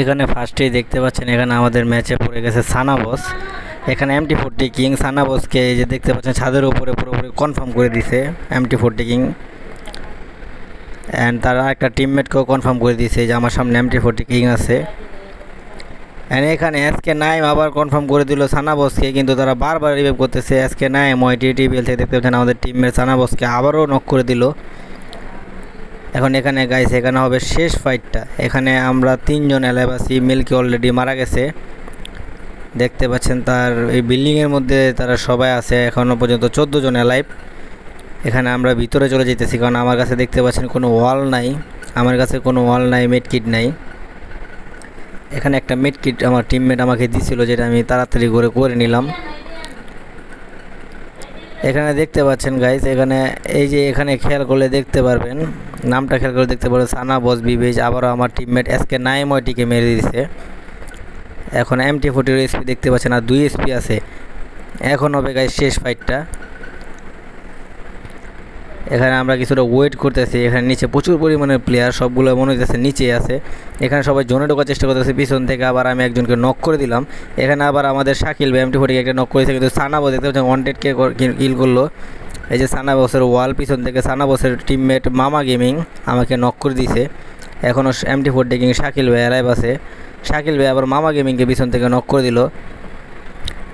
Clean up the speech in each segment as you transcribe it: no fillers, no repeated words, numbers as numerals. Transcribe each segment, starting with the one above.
এখানে ফার্স্টেই দেখতে পাচ্ছেন এখানে আমাদের ম্যাচে পড়ে গেছে সানা বস। এখানে MT40 কিং সানা বসকে এই যে দেখতে পাচ্ছেন ছাদের উপরে পুরোপুরি কনফার্ম করে দিছে MT40 কিং। অ্যান্ড তারা একটা টিমমেটকেও কনফার্ম করে দিয়েছে যে আমার সামনে MT40 কিং আছে। অ্যান্ড এখানে এসকে নাইম আবার কনফার্ম করে দিল সানা বসকে, কিন্তু তারা বারবার রিভাইভ করতেছে। এসকে নাইম TTBL থেকে দেখতে পাচ্ছেন আমাদের টিমমেট সানা বসকে আবারও নক করে দিল। এখন এখানে গাইস এখানে হবে শেষ ফাইটটা। এখানে আমরা 3 জন অ্যালাইভ আছি। মিল্কি অলরেডি মারা গেছে, দেখতে পাচ্ছেন তার এই বিল্ডিংয়ের মধ্যে তারা সবাই আছে। এখনও পর্যন্ত 14 জন অ্যালাইভ। এখানে আমরা ভিতরে চলে যেতেছি কারণ আমার কাছে দেখতে পাচ্ছেন কোনো ওয়াল নাই, আমার কাছে কোনো ওয়াল নাই, মেড কিট নাই। এখানে একটা মেড কিট আমার টিমমেট আমাকে দিছিল, যেটা আমি তাড়াতাড়ি করে নিলাম। এখানে দেখতে পাচ্ছেন গাইস, এখানে এই যে এখানে খেয়াল করলে দেখতে পারবেন, নামটা খেয়াল করে দেখতে পারবেন সানা বস বিবেজ। আবারও আমার টিমমেট এসকে নাইম ওইটিকে মেরে দিয়েছে। এখন MT40 এসপি দেখতে পাচ্ছেন আর 2 এসপি আছে। এখন হবে গাইস শেষ ফাইটটা। এখানে আমরা কিছুটা ওয়েট করতেছি। এখানে নিচে প্রচুর পরিমাণের প্লেয়ার, সবগুলো মনে হইতেছে নিচেই আছে। এখানে সবাই জোনে ঢোকার চেষ্টা করতেছে পিছন থেকে। আবার আমি একজনকে নক করে দিলাম। এখানে আবার আমাদের শাকিল ভাই MT40 একটা নক করেছে, কিন্তু সানা বস দেখতে পাচ্ছেন ওয়ান্টেডকে কিল করলো। এই যে সানা বসের ওয়াল, পিছন থেকে সানা বসের টিমমেট মামা গেমিং আমাকে নক করে দিয়েছে। এখনও MT40 কিং শাকিল ভাই অ্যালাইভ আছে। শাকিল ভাই আবার মামা গেমিংকে পিছন থেকে নক করে দিল।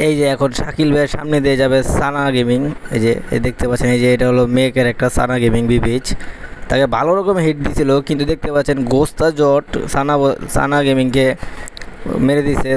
এই যে এখন শাকিল ভাইয়ের সামনে দিয়ে যাবে সানা গেমিং। এই যে দেখতে পাচ্ছেন, এই যে এটা হলো মেয়ে ক্যারেক্টার সানা গেমিং বিবেজ। তাকে ভালো রকম হিট দিছিল, কিন্তু দেখতে পাচ্ছেন গোস্তা জট সানা গেমিংকে মেরে দিছে।